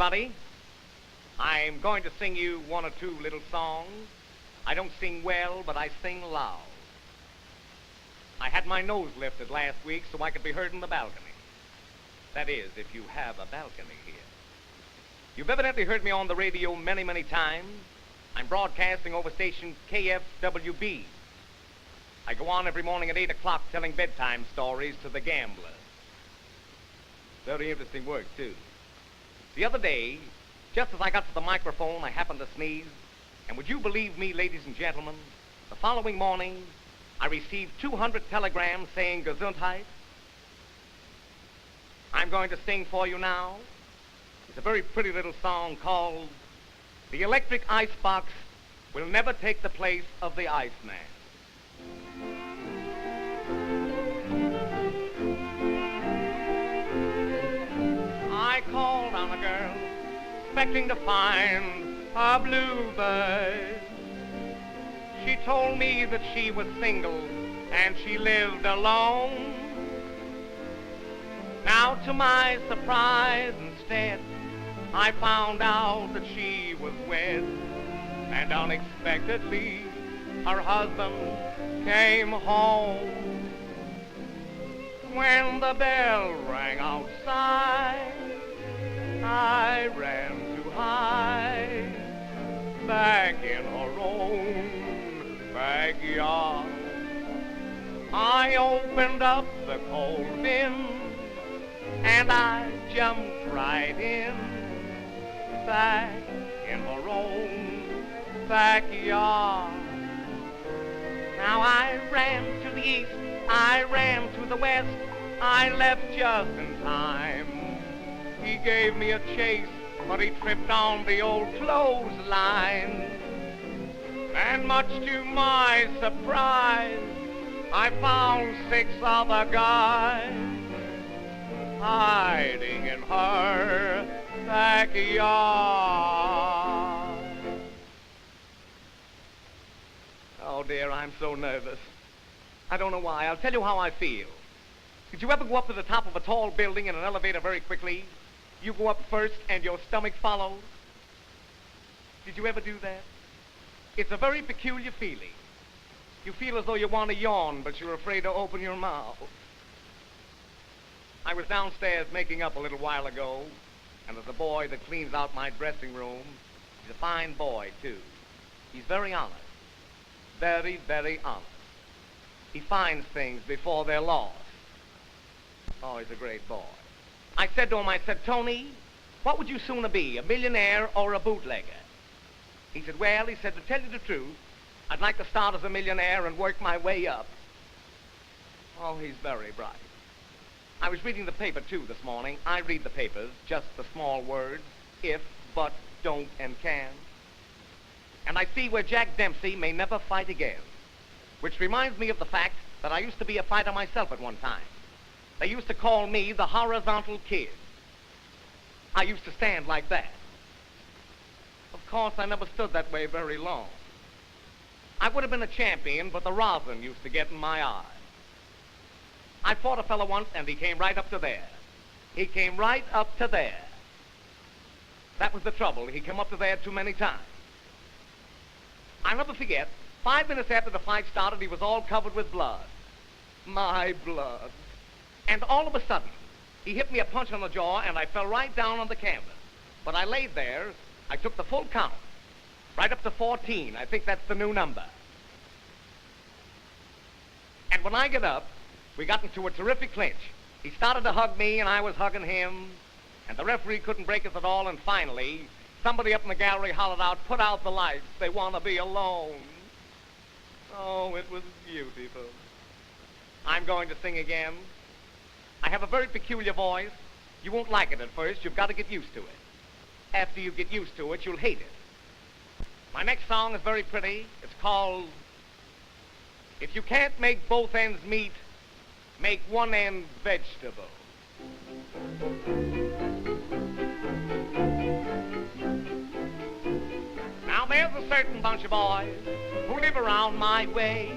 everybody. I'm going to sing you one or two little songs. I don't sing well, but I sing loud. I had my nose lifted last week so I could be heard in the balcony. That is, if you have a balcony here. You've evidently heard me on the radio many, many times. I'm broadcasting over station KFWB. I go on every morning at 8 o'clock telling bedtime stories to the gamblers. Very interesting work, too. The other day, just as I got to the microphone, I happened to sneeze. And would you believe me, ladies and gentlemen, the following morning, I received 200 telegrams saying Gesundheit. I'm going to sing for you now. It's a very pretty little song called The Electric Icebox Will Never Take the Place of the Iceman. I called on a girl, expecting to find a bluebird. She told me that she was single and she lived alone. Now, to my surprise, instead, I found out that she was wed, and unexpectedly, her husband came home. When the bell rang outside, I ran to hide back in her own backyard. I opened up the coal bin and I jumped right in, back in her own backyard. Now I ran to the east, I ran to the west, I left just in time. He gave me a chase, but he tripped on the old clothesline. And much to my surprise, I found 6 other guys hiding in her backyard. Oh, dear, I'm so nervous. I don't know why. I'll tell you how I feel. Did you ever go up to the top of a tall building in an elevator very quickly? You go up first and your stomach follows. Did you ever do that? It's a very peculiar feeling. You feel as though you want to yawn, but you're afraid to open your mouth. I was downstairs making up a little while ago, and there's a boy that cleans out my dressing room. He's a fine boy, too. He's very honest. Very, very honest. He finds things before they're lost. Oh, he's a great boy. I said to him, Tony, what would you sooner be, a millionaire or a bootlegger? He said, well, to tell you the truth, I'd like to start as a millionaire and work my way up. Oh, he's very bright. I was reading the paper, too, this morning. I read the papers, just the small words, if, but, don't, and can. And I see where Jack Dempsey may never fight again, which reminds me of the fact that I used to be a fighter myself at one time. They used to call me the horizontal kid. I used to stand like that. Of course, I never stood that way very long. I would have been a champion, but the rosin used to get in my eye. I fought a fellow once, and he came right up to there. He came right up to there. That was the trouble. He came up to there too many times. I'll never forget, 5 minutes after the fight started, he was all covered with blood. My blood. And all of a sudden, he hit me a punch on the jaw, and I fell right down on the canvas. But I laid there. I took the full count, right up to 14. I think that's the new number. And when I got up, we got into a terrific clinch. He started to hug me, and I was hugging him, and the referee couldn't break us at all, and finally, somebody up in the gallery hollered out, put out the lights, they want to be alone. Oh, it was beautiful. I'm going to sing again. I have a very peculiar voice. You won't like it at first. You've got to get used to it. After you get used to it, you'll hate it. My next song is very pretty. It's called If You Can't Make Both Ends Meet, Make One End Vegetable. Now there's a certain bunch of boys who live around my way.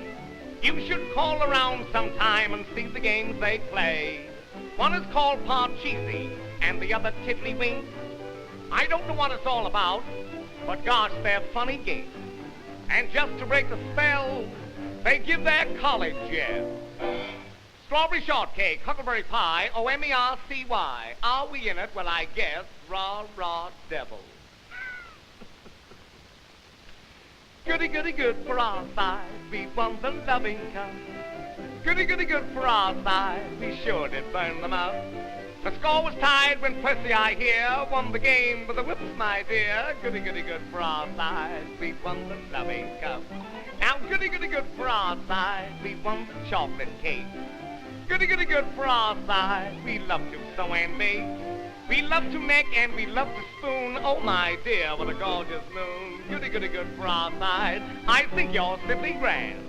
You should call around sometime and see the games they play. One is called Parcheesi and the other Tiddlywink. I don't know what it's all about, but gosh, they're funny games. And just to break the spell, they give their college yes. Strawberry shortcake, huckleberry pie, O-M-E-R-C-Y. Are we in it? Well, I guess, rah, rah, devil. Goody, goody, good for our side. We won the loving cup. Goody, goody, good for our side. We sure did burn them out. The score was tied when Percy, I hear, won the game with the whips, my dear. Goody, goody, good for our side. We won the loving cup. Now, goody, goody, good for our side. We won the chocolate cake. Goody, goody, good for our side. We love to sew and bake. We love to make and we love to spoon. Oh, my dear, what a gorgeous moon. Goody, goody, good for our side. I think you're simply grand.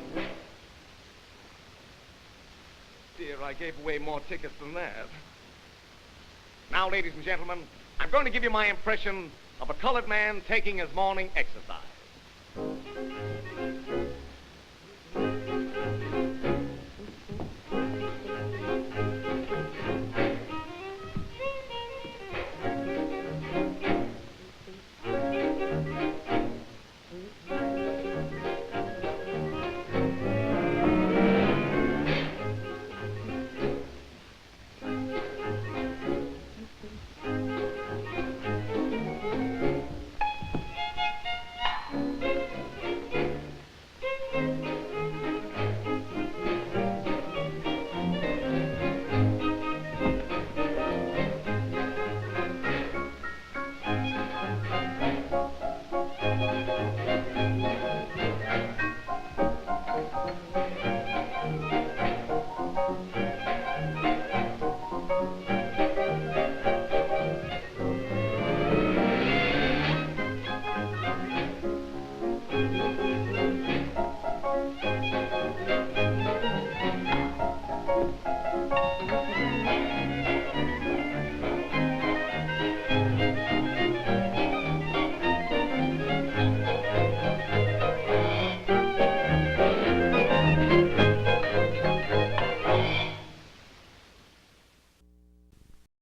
Dear, I gave away more tickets than that. Now, ladies and gentlemen, I'm going to give you my impression of a colored man taking his morning exercise.